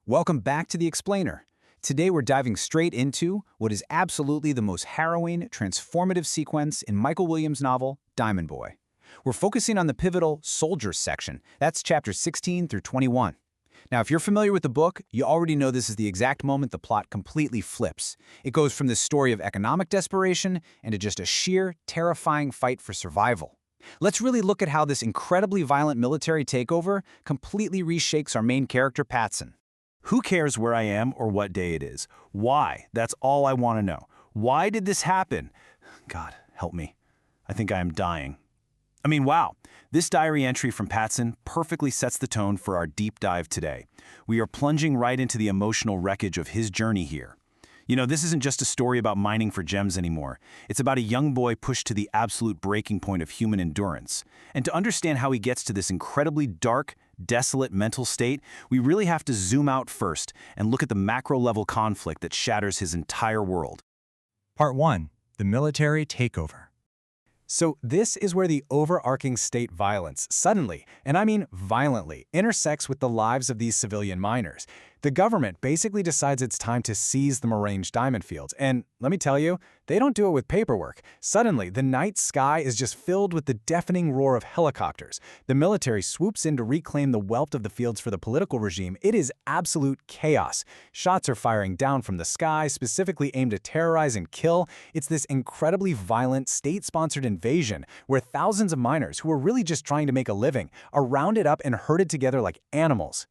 Welcome back to The Explainer. Today we're diving straight into what is absolutely the most harrowing, transformative sequence in Michael Williams' novel, Diamond Boy. We're focusing on the pivotal Soldiers section. That's chapters 16 through 21. Now, if you're familiar with the book, you already know this is the exact moment the plot completely flips. It goes from this story of economic desperation into just a sheer, terrifying fight for survival. Let's really look at how this incredibly violent military takeover completely reshakes our main character, Patson. Who cares where I am or what day it is? Why? That's all I want to know. Why did this happen? God, help me. I think I am dying. Wow. This diary entry from Patson perfectly sets the tone for our deep dive today. We are plunging right into the emotional wreckage of his journey here. This isn't just a story about mining for gems anymore. It's about a young boy pushed to the absolute breaking point of human endurance. And to understand how he gets to this incredibly dark, desolate mental state, we really have to zoom out first and look at the macro-level conflict that shatters his entire world. Part 1. The military takeover. So this is where the overarching state violence suddenly, and I mean violently, intersects with the lives of these civilian miners. The government basically decides it's time to seize the Marange diamond fields, and let me tell you, they don't do it with paperwork. Suddenly, the night sky is just filled with the deafening roar of helicopters. The military swoops in to reclaim the wealth of the fields for the political regime. It is absolute chaos. Shots are firing down from the sky, specifically aimed to terrorize and kill. It's this incredibly violent, state-sponsored invasion where thousands of miners who are really just trying to make a living are rounded up and herded together like animals.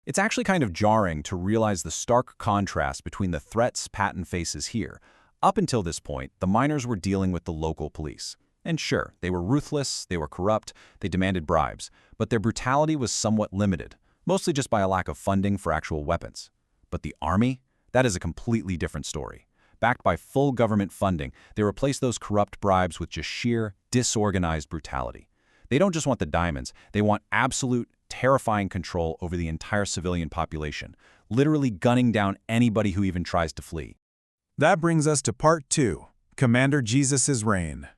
It's actually kind of jarring to realize the stark contrast between the threats Patton faces here. Up until this point, the miners were dealing with the local police. And sure, they were ruthless, they were corrupt, they demanded bribes, but their brutality was somewhat limited, mostly just by a lack of funding for actual weapons. But the army? That is a completely different story. Backed by full government funding, they replace those corrupt bribes with just sheer, disorganized brutality. They don't just want the diamonds, they want absolute, terrifying control over the entire civilian population, literally gunning down anybody who even tries to flee. That brings us to Part 2, Commander Jesus' reign.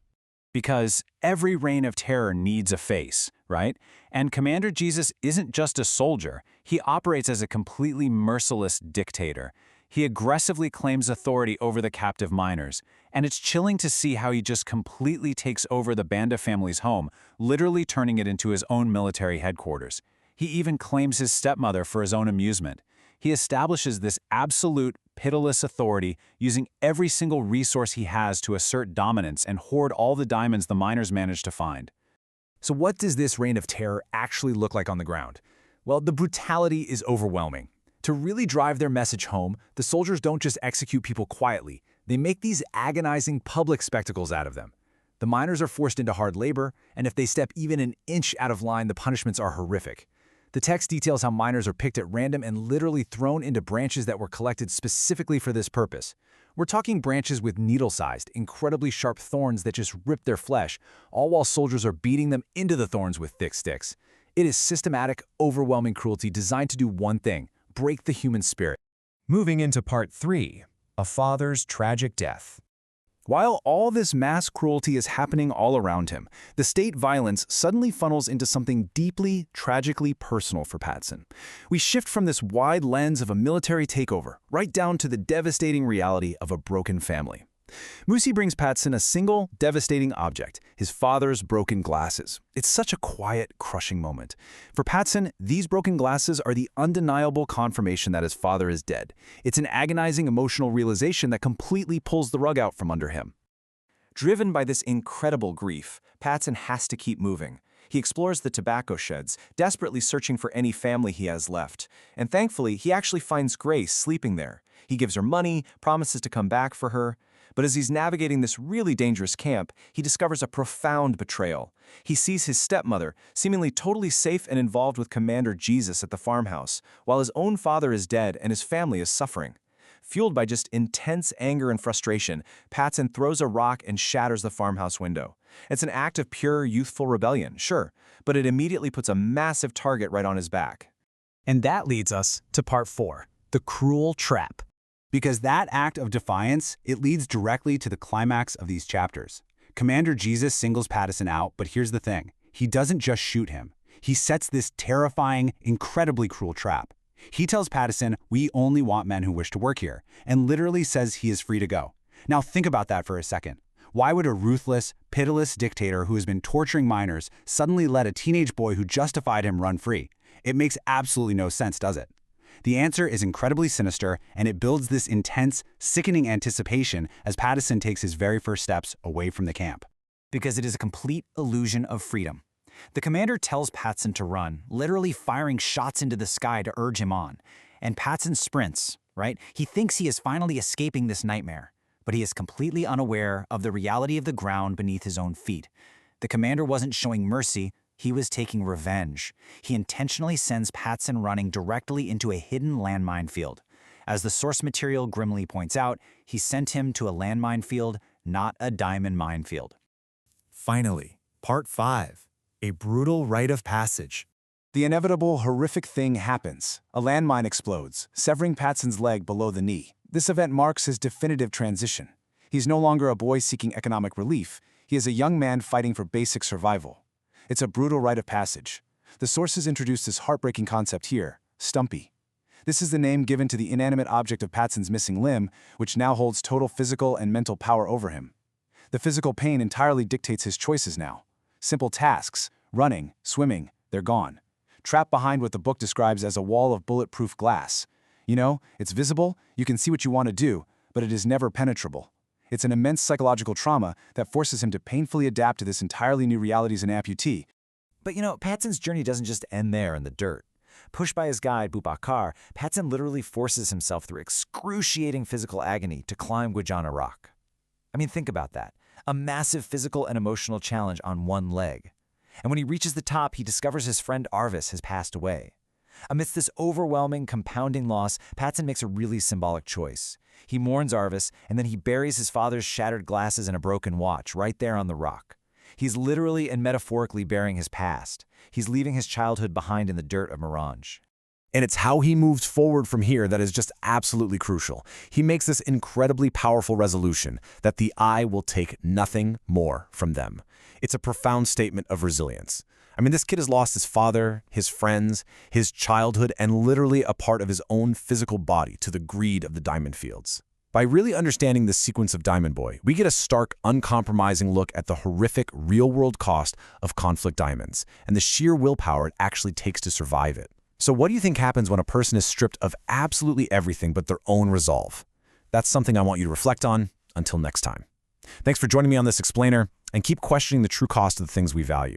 Because every reign of terror needs a face, right? And Commander Jesus isn't just a soldier. He operates as a completely merciless dictator. He aggressively claims authority over the captive miners, and it's chilling to see how he just completely takes over the Banda family's home, literally turning it into his own military headquarters. He even claims his stepmother for his own amusement. He establishes this absolute, pitiless authority, using every single resource he has to assert dominance and hoard all the diamonds the miners manage to find. So what does this reign of terror actually look like on the ground? Well, the brutality is overwhelming. To really drive their message home, the soldiers don't just execute people quietly. They make these agonizing public spectacles out of them. The miners are forced into hard labor, and if they step even an inch out of line, the punishments are horrific. The text details how miners are picked at random and literally thrown into branches that were collected specifically for this purpose. We're talking branches with needle-sized, incredibly sharp thorns that just rip their flesh, all while soldiers are beating them into the thorns with thick sticks. It is systematic, overwhelming cruelty designed to do one thing: break the human spirit. Moving into Part 3, A Father's Tragic Death. While all this mass cruelty is happening all around him, the state violence suddenly funnels into something deeply, tragically personal for Patson. We shift from this wide lens of a military takeover right down to the devastating reality of a broken family. Musi brings Patson a single, devastating object: his father's broken glasses. It's such a quiet, crushing moment. For Patson, these broken glasses are the undeniable confirmation that his father is dead. It's an agonizing emotional realization that completely pulls the rug out from under him. Driven by this incredible grief, Patson has to keep moving. He explores the tobacco sheds, desperately searching for any family he has left. And thankfully, he actually finds Grace sleeping there. He gives her money, promises to come back for her. But as he's navigating this really dangerous camp, he discovers a profound betrayal. He sees his stepmother, seemingly totally safe and involved with Commander Jesus at the farmhouse, while his own father is dead and his family is suffering. Fueled by just intense anger and frustration, Patson throws a rock and shatters the farmhouse window. It's an act of pure, youthful rebellion, sure, but it immediately puts a massive target right on his back. And that leads us to Part 4, the cruel trap. Because that act of defiance, it leads directly to the climax of these chapters. Commander Jesus singles Patson out, but here's the thing. He doesn't just shoot him. He sets this terrifying, incredibly cruel trap. He tells Patson, "We only want men who wish to work here," and literally says he is free to go. Now think about that for a second. Why would a ruthless, pitiless dictator who has been torturing miners suddenly let a teenage boy who justified him run free? It makes absolutely no sense, does it? The answer is incredibly sinister, and it builds this intense, sickening anticipation as Patson takes his very first steps away from the camp. Because it is a complete illusion of freedom. The commander tells Patson to run, literally firing shots into the sky to urge him on. And Patson sprints, right? He thinks he is finally escaping this nightmare, but he is completely unaware of the reality of the ground beneath his own feet. The commander wasn't showing mercy, he was taking revenge. He intentionally sends Patson running directly into a hidden landmine field. As the source material grimly points out, he sent him to a landmine field, not a diamond minefield. Finally, Part 5. A brutal rite of passage. The inevitable, horrific thing happens. A landmine explodes, severing Patson's leg below the knee. This event marks his definitive transition. He's no longer a boy seeking economic relief. He is a young man fighting for basic survival. It's a brutal rite of passage. The sources introduced this heartbreaking concept here, Stumpy. This is the name given to the inanimate object of Patson's missing limb, which now holds total physical and mental power over him. The physical pain entirely dictates his choices now. Simple tasks, running, swimming, they're gone. Trapped behind what the book describes as a wall of bulletproof glass. You know, it's visible, you can see what you want to do, but it is never penetrable. It's an immense psychological trauma that forces him to painfully adapt to this entirely new reality as an amputee. But Patson's journey doesn't just end there in the dirt. Pushed by his guide, Boubacar, Patson literally forces himself through excruciating physical agony to climb Guajana Rock. I mean, think about that. A massive physical and emotional challenge on one leg. And when he reaches the top, he discovers his friend Arvis has passed away. Amidst this overwhelming, compounding loss, Patson makes a really symbolic choice. He mourns Arvis, and then he buries his father's shattered glasses and a broken watch right there on the rock. He's literally and metaphorically burying his past. He's leaving his childhood behind in the dirt of Marange. And it's how he moves forward from here that is just absolutely crucial. He makes this incredibly powerful resolution that the eye will take nothing more from them. It's a profound statement of resilience. I mean, this kid has lost his father, his friends, his childhood, and literally a part of his own physical body to the greed of the diamond fields. By really understanding the sequence of Diamond Boy, we get a stark, uncompromising look at the horrific, real-world cost of conflict diamonds and the sheer willpower it actually takes to survive it. So what do you think happens when a person is stripped of absolutely everything but their own resolve? That's something I want you to reflect on. Until next time. Thanks for joining me on this explainer, and keep questioning the true cost of the things we value.